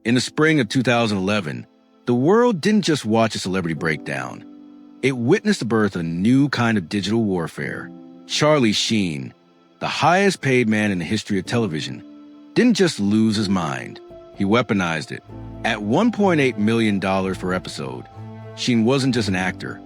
In the spring of 2011, the world didn't just watch a celebrity breakdown. It witnessed the birth of a new kind of digital warfare. Charlie Sheen, the highest paid man in the history of television, didn't just lose his mind. He weaponized it. At $1.8 million per episode, Sheen wasn't just an actor.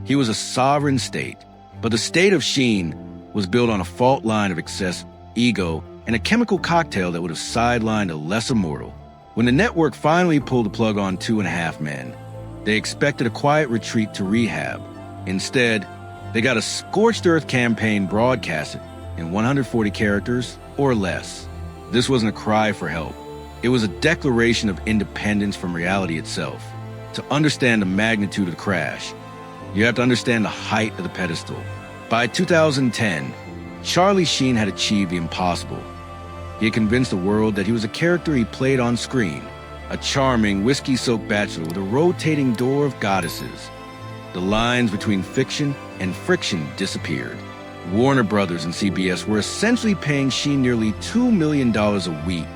He was a sovereign state. But the state of Sheen was built on a fault line of excess, ego, and a chemical cocktail that would have sidelined a lesser mortal. When the network finally pulled the plug on 2.5 Men, they expected a quiet retreat to rehab. Instead, they got a scorched earth campaign broadcasted in 140 characters or less. This wasn't a cry for help. It was a declaration of independence from reality itself. To understand the magnitude of the crash, you have to understand the height of the pedestal. By 2010, Charlie Sheen had achieved the impossible. He had convinced the world that he was a character he played on screen, a charming, whiskey-soaked bachelor with a rotating door of goddesses. The lines between fiction and friction disappeared. Warner Brothers and CBS were essentially paying Sheen nearly $2 million a week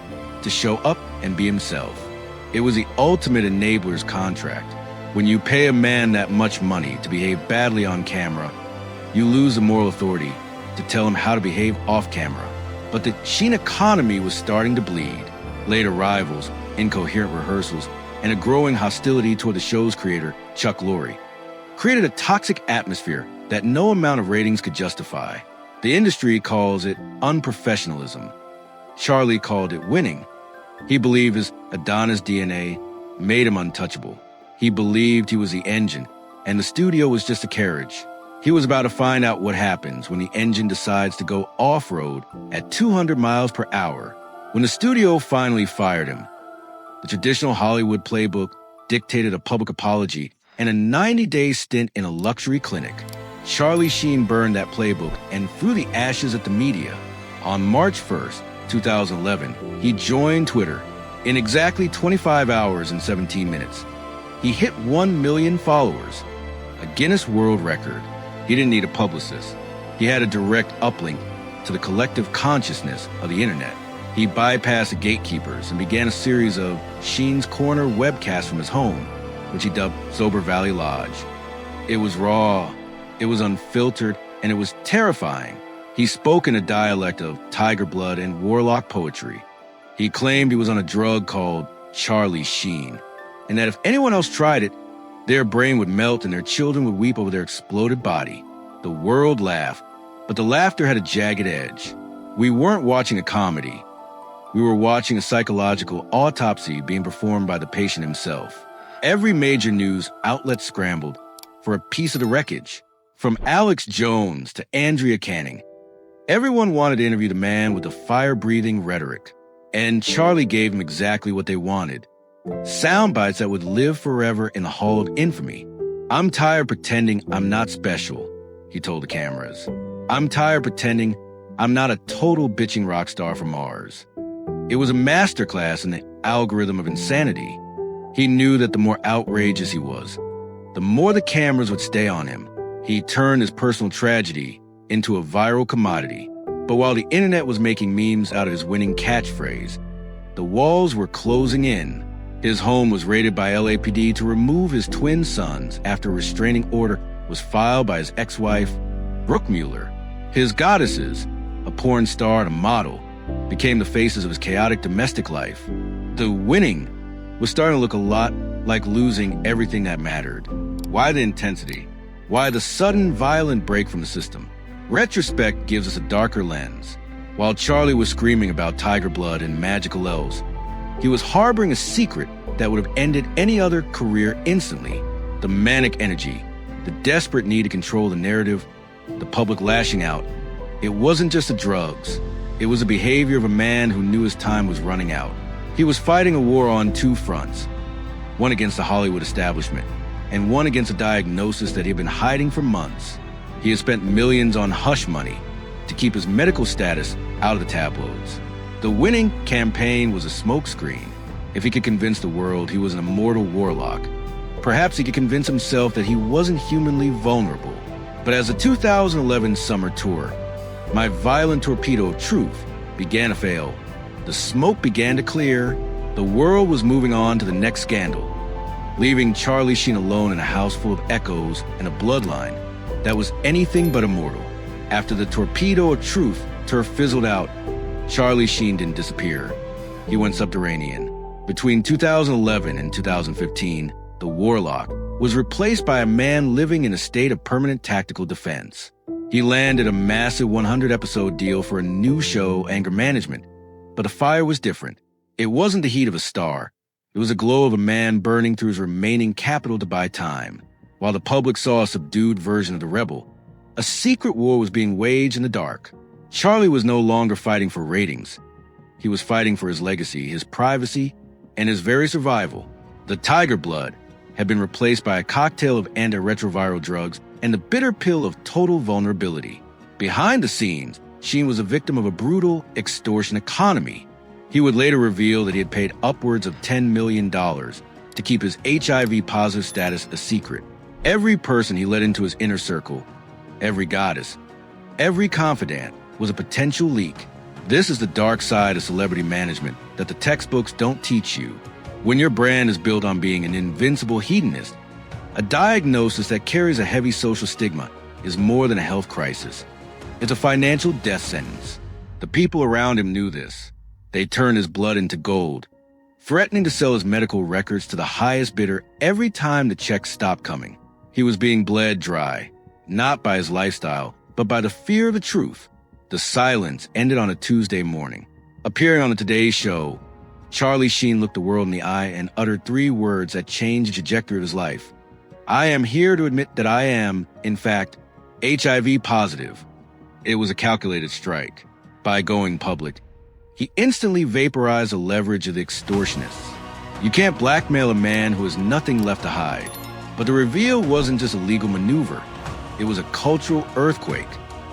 to show up and be himself. It was the ultimate enabler's contract. When you pay a man that much money to behave badly on camera, you lose the moral authority to tell him how to behave off camera. But the Sheen economy was starting to bleed. Late arrivals, incoherent rehearsals, and a growing hostility toward the show's creator, Chuck Lorre, created a toxic atmosphere that no amount of ratings could justify. The industry calls it unprofessionalism. Charlie called it winning. He believed his Adonis DNA made him untouchable. He believed he was the engine, and the studio was just a carriage. He was about to find out what happens when the engine decides to go off-road at 200 miles per hour. When the studio finally fired him, the traditional Hollywood playbook dictated a public apology and a 90-day stint in a luxury clinic. Charlie Sheen burned that playbook and threw the ashes at the media. On March 1st, 2011, he joined Twitter. In exactly 25 hours and 17 minutes, he hit 1 million followers, a Guinness World Record. He didn't need a publicist. He had a direct uplink to the collective consciousness of the internet. He bypassed the gatekeepers and began a series of Sheen's Corner webcasts from his home, which he dubbed Sober Valley Lodge. It was raw, it was unfiltered, and it was terrifying. He spoke in a dialect of tiger blood and warlock poetry. He claimed he was on a drug called Charlie Sheen, and that if anyone else tried it, their brain would melt and their children would weep over their exploded body. The world laughed, but the laughter had a jagged edge. We weren't watching a comedy. We were watching a psychological autopsy being performed by the patient himself. Every major news outlet scrambled for a piece of the wreckage. From Alex Jones to Andrea Canning, everyone wanted to interview the man with the fire-breathing rhetoric. And Charlie gave them exactly what they wanted. Sound bites that would live forever in the hall of infamy. "I'm tired pretending I'm not special," he told the cameras. "I'm tired pretending I'm not a total bitching rock star from Mars." It was a masterclass in the algorithm of insanity. He knew that the more outrageous he was, the more the cameras would stay on him. He turned his personal tragedy into a viral commodity. But while the internet was making memes out of his winning catchphrase, the walls were closing in. His home was raided by LAPD to remove his twin sons after a restraining order was filed by his ex-wife, Brooke Mueller. His goddesses, a porn star and a model, became the faces of his chaotic domestic life. The winning was starting to look a lot like losing everything that mattered. Why the intensity? Why the sudden violent break from the system? Retrospect gives us a darker lens. While Charlie was screaming about tiger blood and magical elves, he was harboring a secret that would have ended any other career instantly. The manic energy, the desperate need to control the narrative, the public lashing out. It wasn't just the drugs. It was the behavior of a man who knew his time was running out. He was fighting a war on two fronts, one against the Hollywood establishment, and one against a diagnosis that he had been hiding for months. He had spent millions on hush money to keep his medical status out of the tabloids. The winning campaign was a smokescreen. If he could convince the world he was an immortal warlock, perhaps he could convince himself that he wasn't humanly vulnerable. But as the 2011 summer tour, my violent torpedo of truth began to fail. The smoke began to clear, The world was moving on to the next scandal, leaving Charlie Sheen alone in a house full of echoes and a bloodline that was anything but immortal. After the torpedo of truth turf fizzled out, Charlie Sheen didn't disappear. He went subterranean. Between 2011 and 2015, the Warlock was replaced by a man living in a state of permanent tactical defense. He landed a massive 100-episode deal for a new show, Anger Management. But the fire was different. It wasn't the heat of a star. It was a glow of a man burning through his remaining capital to buy time. While the public saw a subdued version of the rebel, a secret war was being waged in the dark. Charlie was no longer fighting for ratings. He was fighting for his legacy, his privacy, and his very survival. The tiger blood had been replaced by a cocktail of antiretroviral drugs and the bitter pill of total vulnerability. Behind the scenes, Sheen was a victim of a brutal extortion economy. He would later reveal that he had paid upwards of $10 million to keep his HIV-positive status a secret. Every person he let into his inner circle, every goddess, every confidant was a potential leak. This is the dark side of celebrity management that the textbooks don't teach you. When your brand is built on being an invincible hedonist, a diagnosis that carries a heavy social stigma is more than a health crisis. It's a financial death sentence. The people around him knew this. They turned his blood into gold, threatening to sell his medical records to the highest bidder every time the checks stopped coming. He was being bled dry, not by his lifestyle, but by the fear of the truth. The silence ended on a Tuesday morning. Appearing on the Today Show, Charlie Sheen looked the world in the eye and uttered 3 words that changed the trajectory of his life. I am here to admit that I am, in fact, HIV positive. It was a calculated strike. By going public, he instantly vaporized the leverage of the extortionists. You can't blackmail a man who has nothing left to hide. But the reveal wasn't just a legal maneuver. It was a cultural earthquake.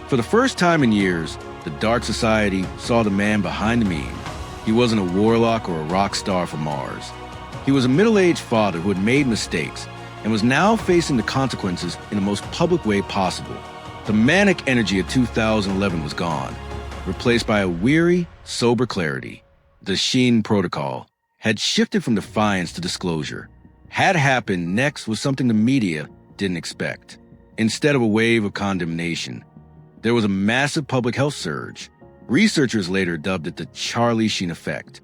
For the first time in years, the dark society saw the man behind the meme. He wasn't a warlock or a rock star from Mars. He was a middle-aged father who had made mistakes and was now facing the consequences in the most public way possible. The manic energy of 2011 was gone, replaced by a weary, sober clarity. The Sheen protocol had shifted from defiance to disclosure. Had happened next was something the media didn't expect. Instead of a wave of condemnation, there was a massive public health surge. Researchers later dubbed it the Charlie Sheen effect.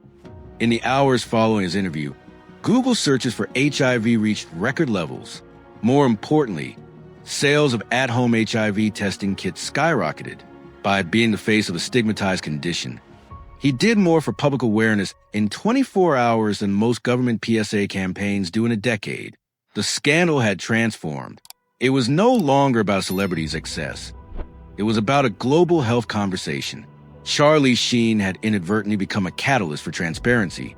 In the hours following his interview, Google searches for HIV reached record levels. More importantly, sales of at-home HIV testing kits skyrocketed. By being the face of a stigmatized condition, he did more for public awareness in 24 hours than most government PSA campaigns do in a decade. The scandal had transformed. It was no longer about a celebrity's excess. It was about a global health conversation. Charlie Sheen had inadvertently become a catalyst for transparency,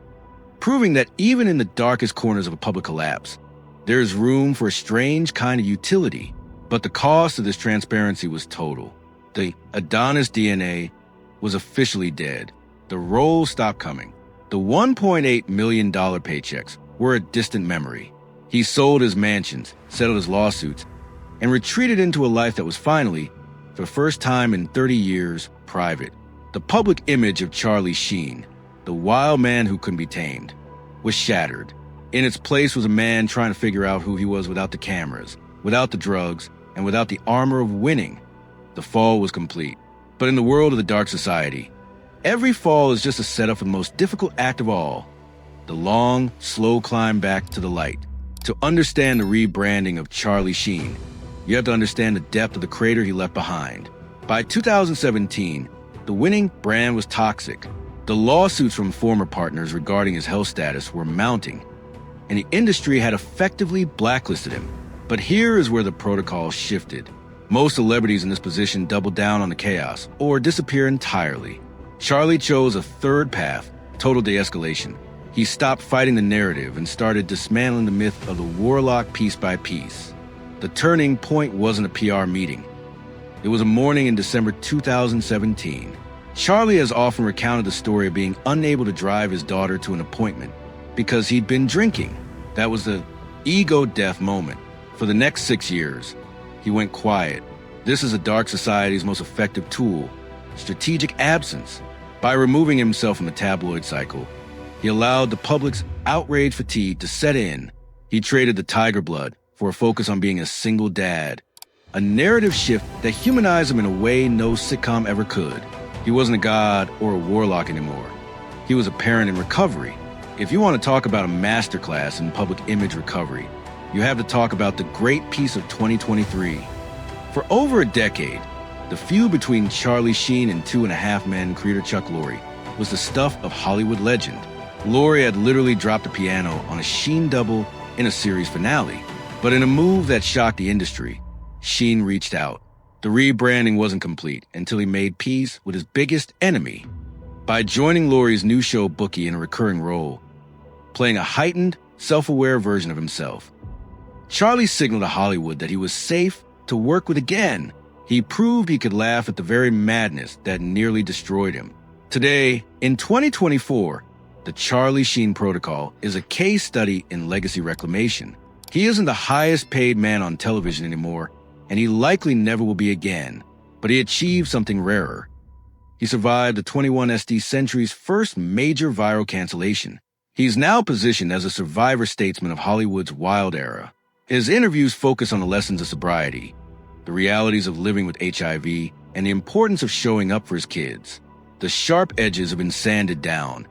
proving that even in the darkest corners of a public collapse, there is room for a strange kind of utility. But the cost of this transparency was total. The Adonis DNA was officially dead. The roles stopped coming. The $1.8 million paychecks were a distant memory. He sold his mansions, settled his lawsuits, and retreated into a life that was finally, for the first time in 30 years, private. The public image of Charlie Sheen, the wild man who couldn't be tamed, was shattered. In its place was a man trying to figure out who he was without the cameras, without the drugs, and without the armor of winning. The fall was complete. But in the world of the dark society, every fall is just a setup for the most difficult act of all, the long, slow climb back to the light. To understand the rebranding of Charlie Sheen, you have to understand the depth of the crater he left behind. By 2017, the winning brand was toxic. The lawsuits from former partners regarding his health status were mounting, and the industry had effectively blacklisted him. But here is where the protocol shifted. Most celebrities in this position double down on the chaos or disappear entirely. Charlie chose a third path, total de-escalation. He stopped fighting the narrative and started dismantling the myth of the warlock piece by piece. The turning point wasn't a PR meeting. It was a morning in December 2017. Charlie has often recounted the story of being unable to drive his daughter to an appointment because he'd been drinking. That was the ego death moment. For the next 6 years, he went quiet. This is a dark society's most effective tool, strategic absence. By removing himself from the tabloid cycle, He allowed the public's outrage fatigue to set in. He traded the tiger blood for a focus on being a single dad, a narrative shift that humanized him in a way no sitcom ever could. He wasn't a god or a warlock anymore. He was a parent in recovery. If you want to talk about a masterclass in public image recovery, you have to talk about the great piece of 2023. For over a decade, the feud between Charlie Sheen and Two and a Half Men creator Chuck Lorre was the stuff of Hollywood legend. Lorre had literally dropped the piano on a Sheen double in a series finale. But in a move that shocked the industry, Sheen reached out. The rebranding wasn't complete until he made peace with his biggest enemy by joining Lorre's new show Bookie in a recurring role, playing a heightened, self-aware version of himself. Charlie signaled to Hollywood that he was safe to work with again. He proved he could laugh at the very madness that nearly destroyed him. Today, in 2024, the Charlie Sheen protocol is a case study in legacy reclamation. He isn't the highest paid man on television anymore, and he likely never will be again, but he achieved something rarer. He survived the 21SD Century's first major viral cancellation. He's now positioned as a survivor statesman of Hollywood's wild era. His interviews focus on the lessons of sobriety, the realities of living with HIV, and the importance of showing up for his kids. The sharp edges have been sanded down,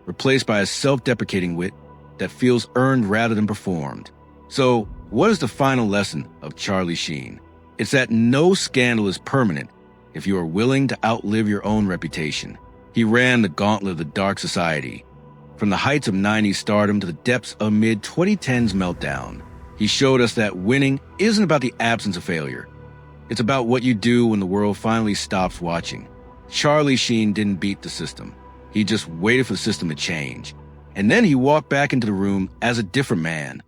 replaced by a self-deprecating wit that feels earned rather than performed. So, what is the final lesson of Charlie Sheen? It's that no scandal is permanent if you are willing to outlive your own reputation. He ran the gauntlet of the dark society, from the heights of 90s stardom to the depths of mid-2010s meltdown. He showed us that winning isn't about the absence of failure. It's about what you do when the world finally stops watching. Charlie Sheen didn't beat the system. He just waited for the system to change. And then he walked back into the room as a different man,